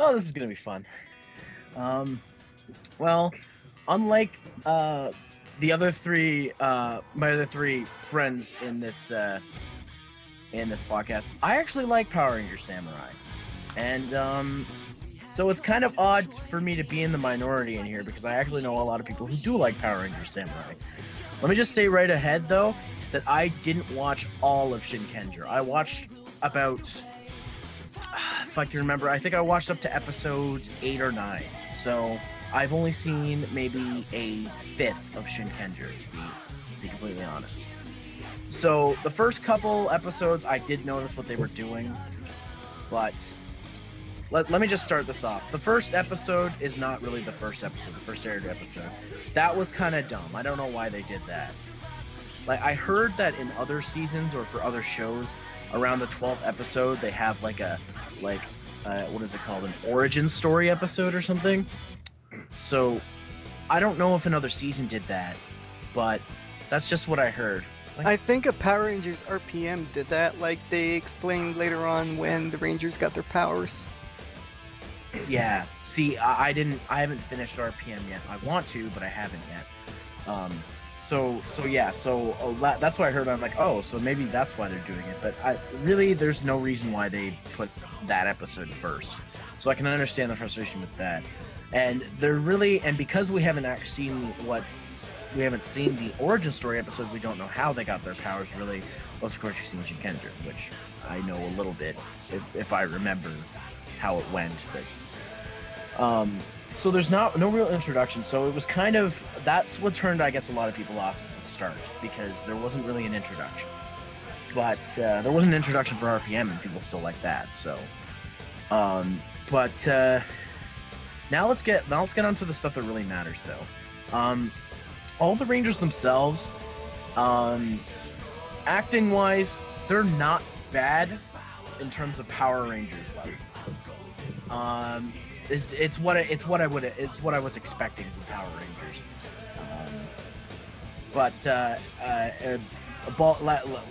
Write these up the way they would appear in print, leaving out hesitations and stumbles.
Oh, this is gonna be fun. Well, unlike the other three, my other three friends in this podcast, I actually like Power Rangers Samurai, and so it's kind of odd for me to be in the minority in here because I actually know a lot of people who do like Power Rangers Samurai. Let me just say right ahead though that I didn't watch all of Shinkenger. I watched about, if I can remember, I think I watched up to episodes 8 or 9. So I've only seen maybe a fifth of Shinkenger, to be completely honest. So the first couple episodes, I did notice what they were doing, but let me just start this off. The first episode is not really the first episode, the first aired episode. That was kind of dumb. I don't know why they did that. Like, I heard that in other seasons or for other shows, around the 12th episode, they have what is it called? An origin story episode or something? So, I don't know if another season did that, but that's just what I heard. I think a Power Rangers RPM did that, like they explained later on when the Rangers got their powers. Yeah, see, I haven't finished RPM yet. I want to, but I haven't yet. So that's what I heard. I'm like, oh, so maybe that's why they're doing it. But there's no reason why they put that episode first. So I can understand the frustration with that. And because we haven't actually seen the origin story episode, we don't know how they got their powers really. Well, of course, you've seen Shinkenger, which I know a little bit, if I remember how it went. But so there's no real introduction. So it was that's what turned, I guess, a lot of people off at the start, because there wasn't really an introduction. But there was an introduction for RPM, and people still like that. So, now let's get on to the stuff that really matters, though. All the Rangers themselves, acting wise, they're not bad in terms of Power Rangers level. It's what I was expecting from Power Rangers.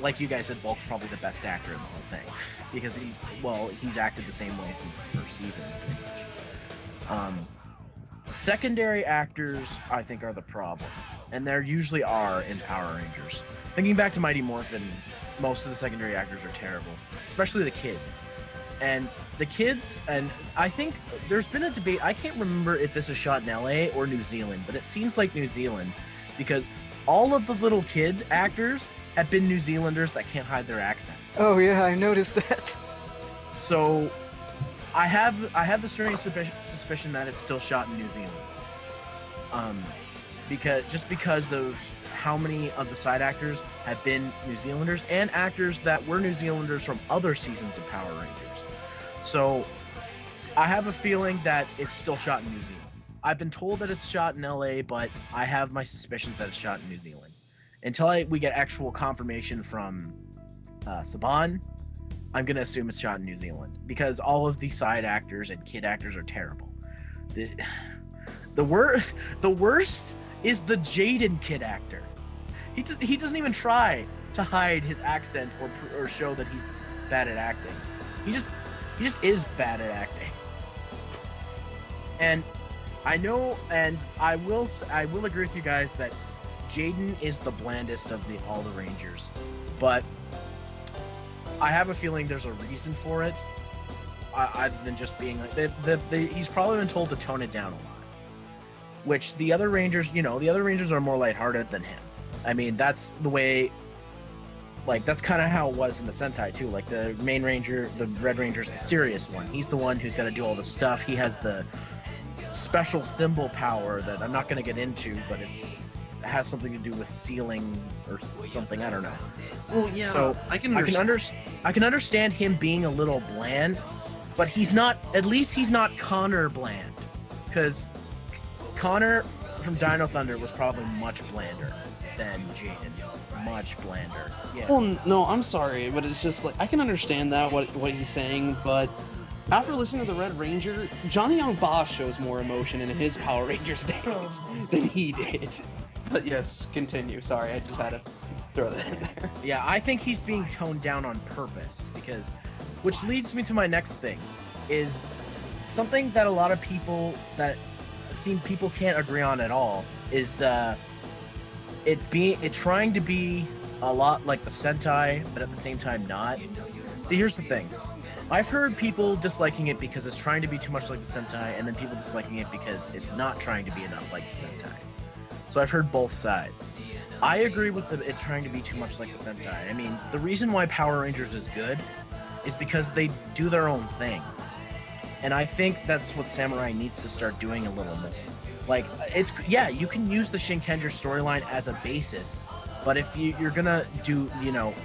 Like you guys said, Bulk's probably the best actor in the whole thing, because he's acted the same way since the first season, pretty much. Secondary actors, I think, are the problem, and there usually are in Power Rangers. Thinking back to Mighty Morphin, most of the secondary actors are terrible, especially the kids. And I think there's been a debate. I can't remember if this is shot in LA or New Zealand, but it seems like New Zealand, because all of the little kid actors have been New Zealanders that can't hide their accent. Oh yeah, I noticed that. So I have the strange suspicion that it's still shot in New Zealand. Because of how many of the side actors have been New Zealanders, and actors that were New Zealanders from other seasons of Power Rangers. So I have a feeling that it's still shot in New Zealand. I've been told that it's shot in LA, but I have my suspicions that it's shot in New Zealand. Until we get actual confirmation from Saban, I'm going to assume it's shot in New Zealand, because all of the side actors and kid actors are terrible. The worst is the Jaden kid actor. He doesn't even try to hide his accent or show that he's bad at acting. He just is bad at acting. And I know, and I will agree with you guys that Jaden is the blandest of all the Rangers, but I have a feeling there's a reason for it, other than just being like he's probably been told to tone it down a lot. Which the other Rangers are more lighthearted than him. I mean, that's the way. Like, that's kind of how it was in the Sentai too. Like, the main Ranger, the Red Ranger's the serious one. He's the one who's got to do all the stuff. He has the special symbol power that I'm not going to get into, but it has something to do with sealing or something. I don't know. Well, yeah. So I can understand him being a little bland, but he's not. At least he's not Connor bland, because Connor from Dino Thunder was probably much blander than Jaden. Much blander. Yeah. Well, no, I'm sorry, but it's just like, I can understand that, what he's saying, but after listening to the Red Ranger, Johnny Young Boss shows more emotion in his Power Rangers days than he did. But yes, continue. Sorry, I just had to throw that in there. Yeah, I think he's being toned down on purpose, which leads me to my next thing, is something that a lot of people can't agree on at all is it trying to be a lot like the Sentai, but at the same time not. See, here's the thing. I've heard people disliking it because it's trying to be too much like the Sentai, and then people disliking it because it's not trying to be enough like the Sentai. So I've heard both sides. I agree with it trying to be too much like the Sentai. I mean, the reason why Power Rangers is good is because they do their own thing. And I think that's what Samurai needs to start doing a little more. Like, you can use the Shinkenger storyline as a basis, but if you're gonna do,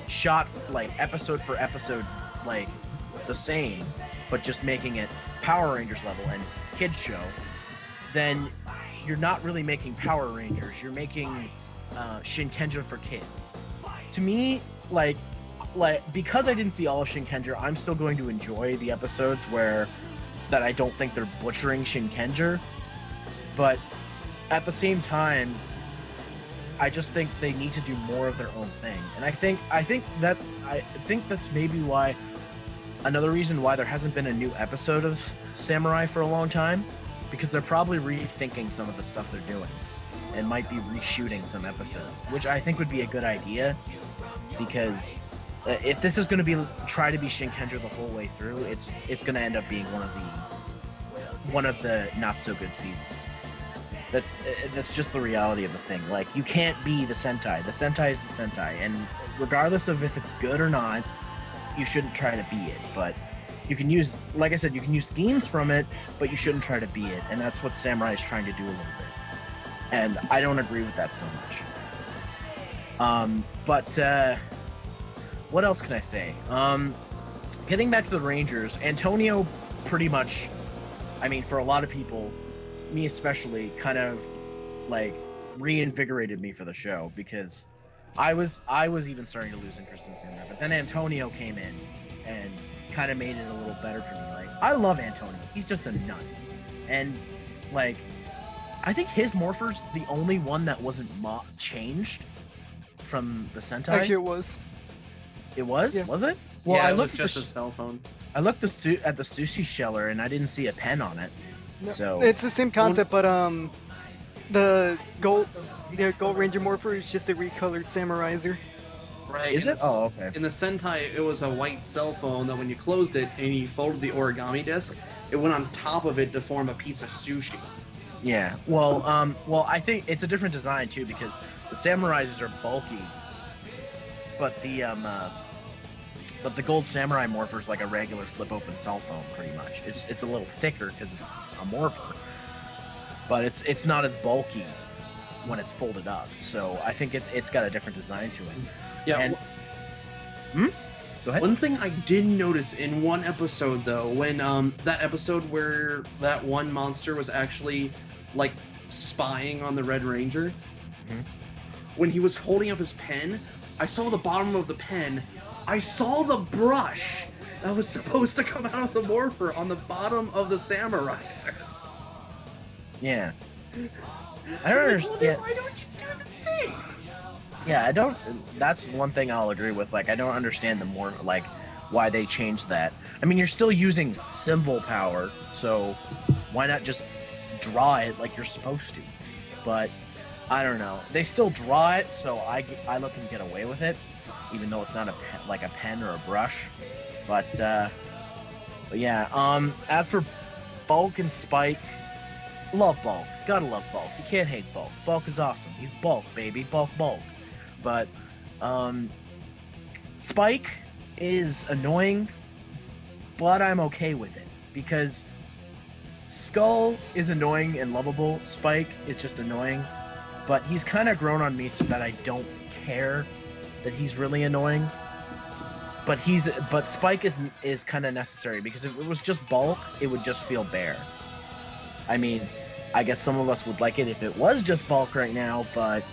shot, like, episode for episode, like, the same, but just making it Power Rangers level and kids show, then you're not really making Power Rangers, you're making Shinkenger for kids. To me, like, because I didn't see all of Shinkenger, I'm still going to enjoy the episodes that I don't think they're butchering Shinkenger, but at the same time, I just think they need to do more of their own thing. And I think that's maybe why, another reason why there hasn't been a new episode of Samurai for a long time, because they're probably rethinking some of the stuff they're doing and might be reshooting some episodes, which I think would be a good idea, because if this is going to try to be Shinkenger the whole way through, it's going to end up being one of the not so good seasons. That's just the reality of the thing. Like, you can't be the Sentai. The Sentai is the Sentai, and regardless of if it's good or not, you shouldn't try to be it. But you can use, like I said, you can use themes from it, but you shouldn't try to be it. And that's what Samurai is trying to do a little bit. And I don't agree with that so much. But what else can I say? Getting back to the Rangers, Antonio pretty much, I mean, for a lot of people, me especially, kind of like reinvigorated me for the show, because I was even starting to lose interest in Samurai, but then Antonio came in and kind of made it a little better for me. Like, I love Antonio. He's just a nut. And like, I think his Morpher's the only one that wasn't changed from the Sentai. Actually, it was. It was? Yeah. Was it? Well, Yeah, I it looked was just a cell phone. I looked at the sushi sheller and I didn't see a pen on it. No, So it's the same concept, but the Gold Ranger Morpher is just a recolored Samuraizer. Right. Is it? Oh, okay. In the Sentai, it was a white cell phone that when you closed it and you folded the origami disc, it went on top of it to form a piece of sushi. Yeah. Well, I think it's a different design too, because the Samurais are bulky, but the Gold Samurai Morpher is like a regular flip-open cell phone, pretty much. It's a little thicker because it's a Morpher, but it's not as bulky when it's folded up. So I think it's got a different design to it. Yeah. And, Go ahead. One thing I did notice in one episode, though, when that episode where that one monster was actually like spying on the Red Ranger, when he was holding up his pen, I saw the bottom of the pen. I saw the brush that was supposed to come out of the Morpher on the bottom of the Samuraizer. Yeah. I don't understand. Why don't you do this thing? Yeah, I don't. That's one thing I'll agree with. Like, I don't understand why they changed that. I mean, you're still using symbol power, so why not just draw it like you're supposed to? But I don't know. They still draw it, so I let them get away with it, even though it's not a pen or a brush. But yeah. As for Bulk and Spike, love Bulk. Gotta love Bulk. You can't hate Bulk. Bulk is awesome. He's Bulk, baby. Bulk. But Spike is annoying, but I'm okay with it, because Skull is annoying and lovable. Spike is just annoying, but he's kind of grown on me so that I don't care that he's really annoying. But Spike is kind of necessary, because if it was just Bulk, it would just feel bare. I mean, I guess some of us would like it if it was just Bulk right now, but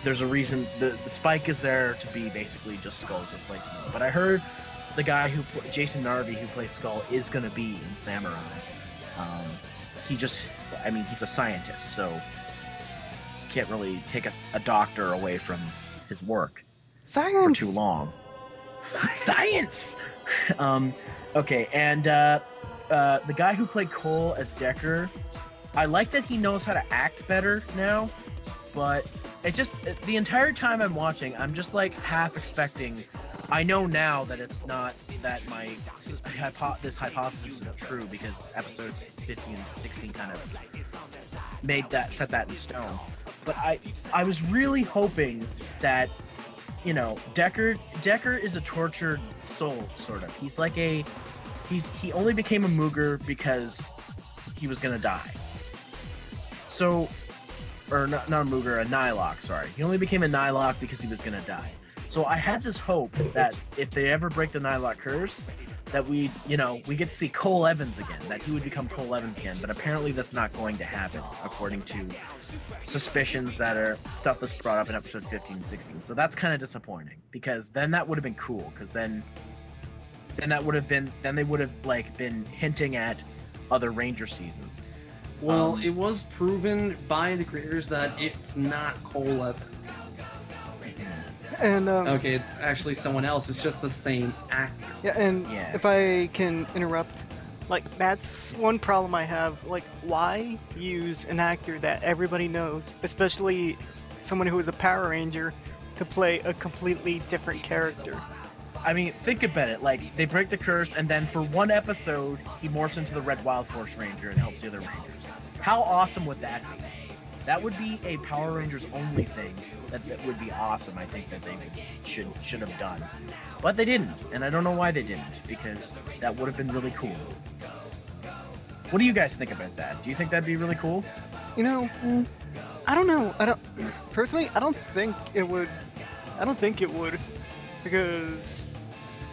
there's a reason. The Spike is there to be basically just Skull's replacement. But I heard the guy Jason Narvi, who plays Skull, is going to be in Samurai. He's a scientist, so can't really take a doctor away from his work for too long. Science! Okay, and the guy who played Cole as Decker, I like that he knows how to act better now, but the entire time I'm watching, I'm just like half expecting. I know now that it's not that this hypothesis is true because episodes 15 and 16 kind of set that in stone. But I was really hoping that, you know, Decker is a tortured soul, sort of. He's like he only became a Mooger because he was gonna die. So, or not a Mooger, a Nihilok, sorry. He only became a Nihilok because he was gonna die. So I had this hope that if they ever break the Nihilok curse, that we get to see Cole Evans again, that he would become Cole Evans again. But apparently that's not going to happen, according to suspicions that are stuff that's brought up in episode 15 and 16. So that's kind of disappointing, because then that would have been cool, because then they would have been hinting at other Ranger seasons. Well, it was proven by the creators that it's not Cole Evans. And okay, it's actually someone else. It's just the same actor. Yeah, and if I can interrupt, like, that's one problem I have. Like, why use an actor that everybody knows, especially someone who is a Power Ranger, to play a completely different character? I mean, think about it. Like, they break the curse, and then for one episode, he morphs into the Red Wild Force Ranger and helps the other Rangers. How awesome would that be? That would be a Power Rangers only thing. That would be awesome. I think that they should have done, but they didn't, and I don't know why they didn't, because that would have been really cool. What do you guys think about that? Do you think that'd be really cool? You know, I don't know. Personally, I don't think it would, because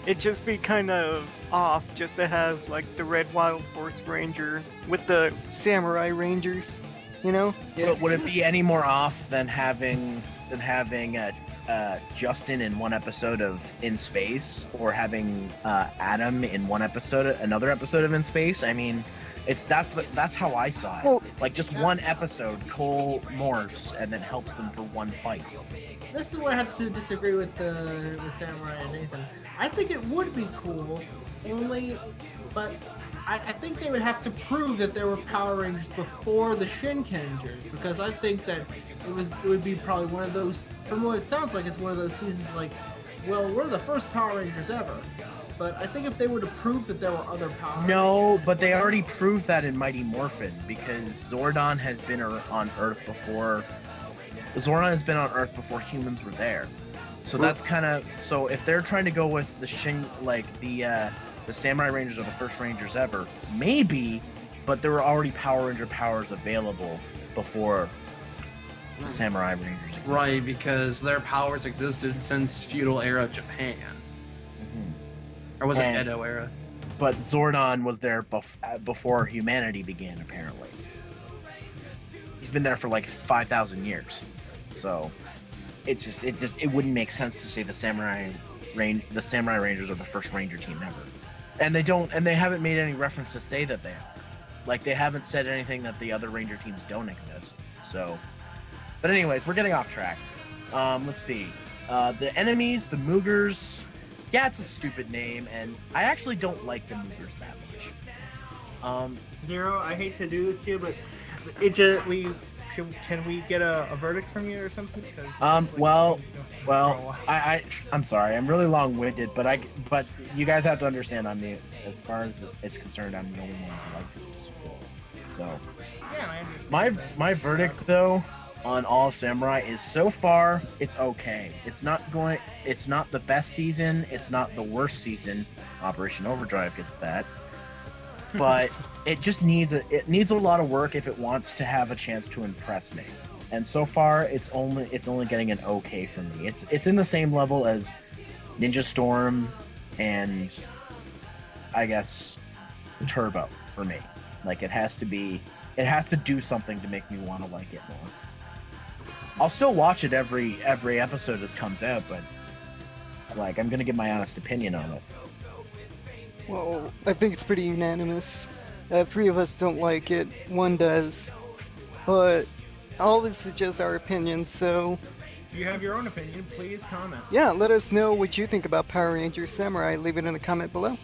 it'd just be kind of off just to have like the Red Wild Force Ranger with the Samurai Rangers, you know? But would it be any more off than having Justin in one episode of In Space, or having Adam in another episode of In Space? I mean, that's how I saw it. Well, like, just one episode, Cole morphs and then helps them for one fight. This is where I have to disagree with Samurai and Nathan. I think it would be cool, but I think they would have to prove that there were Power Rangers before the Shinkengers, because I think that it would be probably one of those, from what it sounds like, it's one of those seasons like, well, we're the first Power Rangers ever. But I think if they were to prove that there were other Power Rangers... No, but they already proved that in Mighty Morphin, because Zordon has been on Earth before... Zordon has been on Earth before humans were there. So that's kind of... So if they're trying to go with the Samurai Rangers are the first Rangers ever, maybe, but there were already Power Ranger powers available before the Samurai Rangers existed. Right, because their powers existed since feudal era Japan. Or was it Edo era? But Zordon was there before humanity began, apparently. He's been there for like 5,000 years. So it wouldn't make sense to say the Samurai Rangers are the first Ranger team ever. And they haven't made any reference to say that they are. Like, they haven't said anything that the other Ranger teams don't exist. So, but anyways, we're getting off track. Let's see. The enemies, the Moogers. Yeah, it's a stupid name, and I actually don't like the Moogers that much. Zero, I hate to do this to you, but can we get a verdict from you or something? I'm sorry, I'm really long-winded, but you guys have to understand, as far as it's concerned, I'm the only one who likes this. So, yeah, I understand. My verdict though on All of Samurai is, so far it's okay. It's not the best season, it's not the worst season. Operation Overdrive gets that. But it just needs a lot of work if it wants to have a chance to impress me. And so far it's only getting an okay for me. It's in the same level as Ninja Storm and, I guess, Turbo for me. Like, it has to do something to make me want to like it more. I'll still watch it every episode as comes out, but like, I'm gonna give my honest opinion on it. Well, I think it's pretty unanimous. 3 of us don't like it, 1 does. But all this is just our opinions, so... If you have your own opinion, please comment. Yeah, let us know what you think about Power Rangers Samurai. Leave it in the comment below.